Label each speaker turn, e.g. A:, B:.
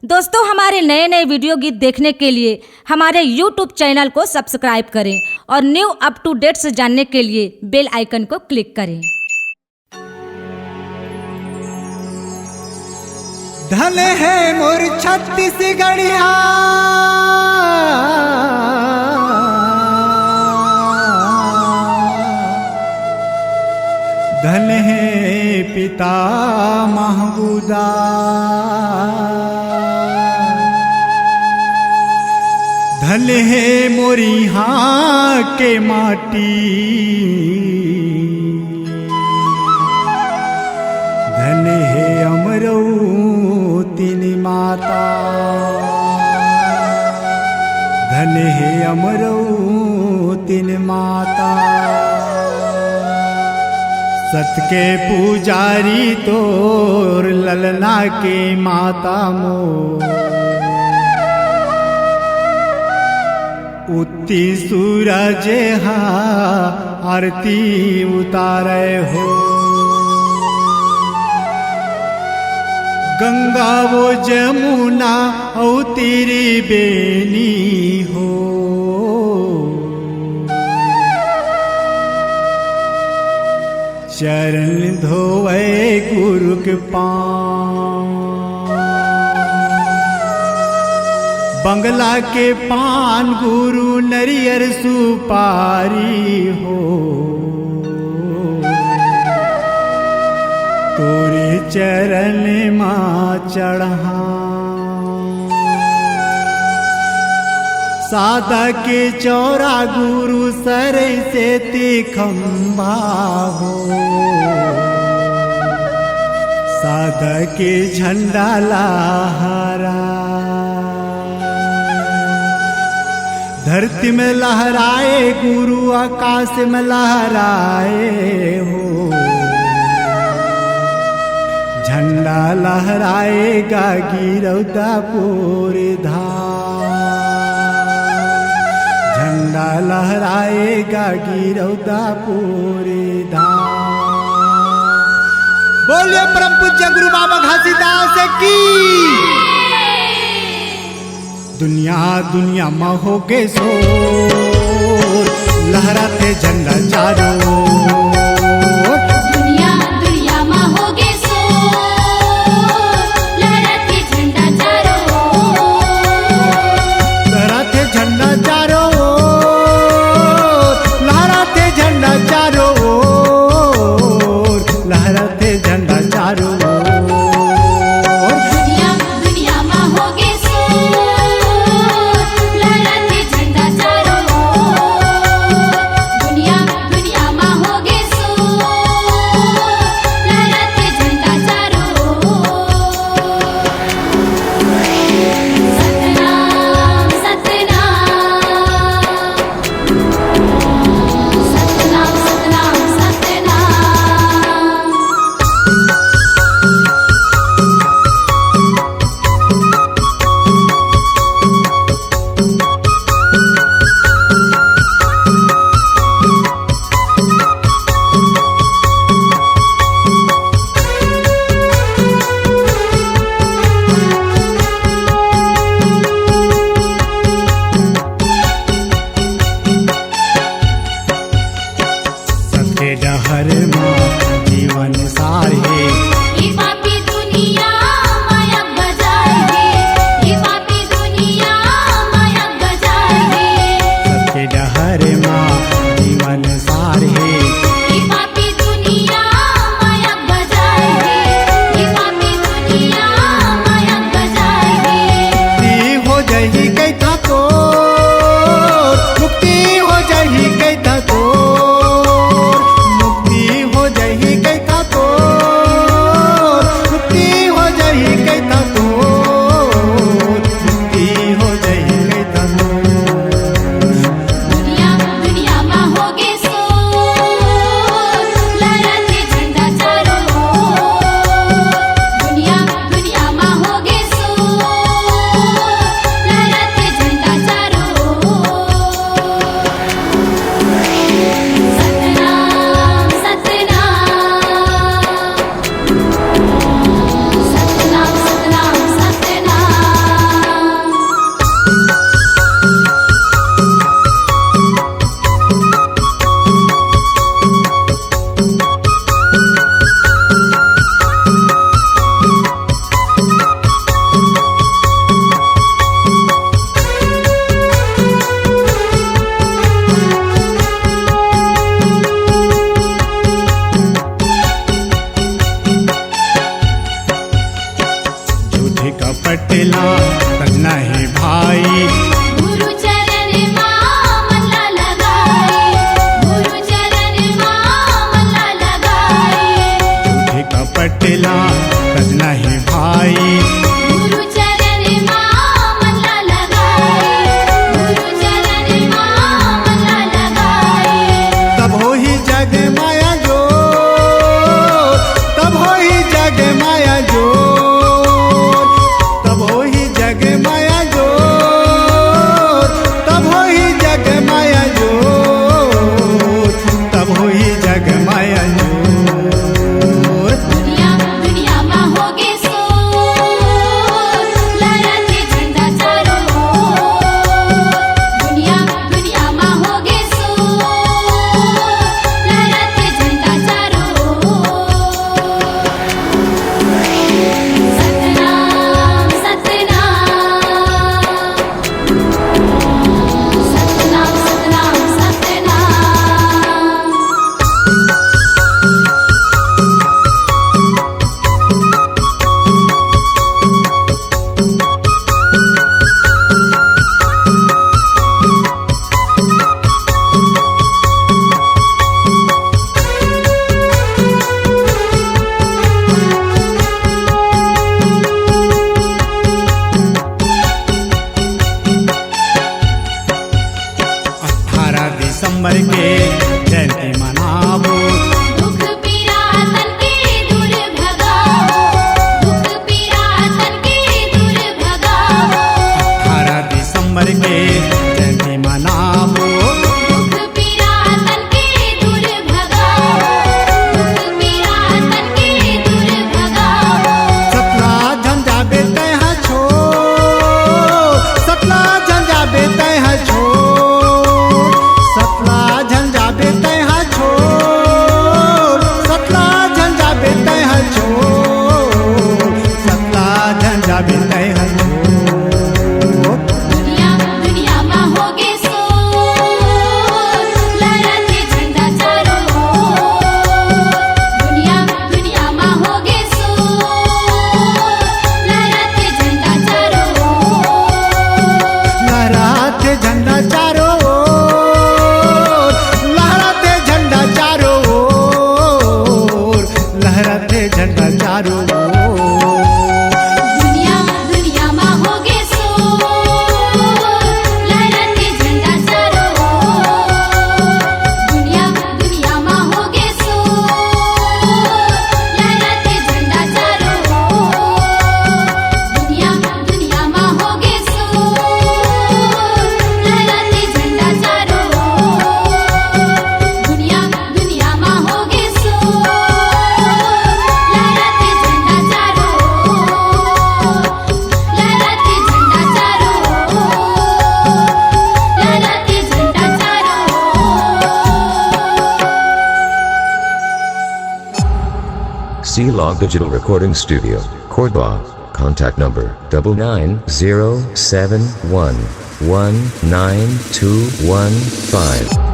A: दोस्तों, हमारे नए नए वीडियो गीत देखने के लिए हमारे YouTube चैनल को सब्सक्राइब करें और न्यू अप टू डेट्स जानने के लिए बेल आइकन को क्लिक करें।
B: धन है मोर छत्तीसगढ़िया धन है पिता महबूदा धन है मोरी यहाँ के माटी धन है अमरौती माता धन है अमरौती माता सत के पुजारी तोर ललना के माता मोर उती सूरज हा आरती उतारे हो गंगा वो जमुना औ तेरी बेनी हो चरण धोवे गुरु के पाँव बंगला के पान गुरु नरियर सुपारी हो तोरे चरण माँ चढ़ा सादा के चौरा गुरु सर से तिखम्बा हो सादा के झंडा लहरा धरती में लहराए गुरु आकाश में लहराए हो झंडा लहराएगा गिरौदा पूरे धाम झंडा लहराएगा गिरौदा पूरे धाम। बोलिए परम पूज्य गुरु बाबा घासीदास की। दुनिया दुनिया में हो गए शोर लहराते झंडा चारों पटला तज नहीं भाई।
C: गुरु चरण मन लगाए, गुरु चरण मन लगाए।
B: झूठे का पटला तज नहीं भाई।
C: गुरु चरण मन लगाए, गुरु चरण मन लगाए।
B: तब हो ही जग माया जो, तब हो ही जग माया जो, तब हो ही जग माया जो, तब हो ही जग माया जो, तब हो ही जग माया जो।
C: दुनिया दुनिया में होगे सो, लहराते झंडा चारों ओर। दुनिया दुनिया में होगे सो, लहराते झंडा चारों ओर। सतनाम सतनाम, सतनाम सतनाम सतनाम।
B: दिसंबर के जयंती मनावो।
C: दुख पीरा तन के दूर भगाओ, दुख पीरा तन के दूर भगाओ।
B: 18 दिसंबर के जयंती मनावो।
C: दुख पीरा तन के दूर भगाओ, दुख पीरा तन के दूर भगाओ।
B: सतला झंझा बेटे हैं छो, सतला झंझा बेटे हैं छो, सतला झंझा बेटे हैं छो, सतला झंझा बेटे हैं छो, सतला झंझा बेटे हैं छो।
C: दुनिया दुनिया में होगे सो, लहराते झंडा चारों ओर। दुनिया दुनिया में होगे सो, लहराते झंडा चारों ओर।
B: लहराते झंडा चारों ओर, लहराते झंडा चारों ओर, लहराते झंडा चारों ओर।
C: दुनिया दुनिया में होगे सो, लहराते झंडा चारों ओर। दुनिया दुनिया में होगे सो, लहराते झंडा चारों ओर। दुनिया दुनिया में होगे सो, लहराते झंडा चारों ओर। दुनिया दुनिया में होगे सो, लहराते झंडा चारों ओर। लहराते झंडा चारों ओर, लहराते झंडा चारों ओर।
D: C-Log Digital Recording Studio, Cordoba. Contact number 9907119215.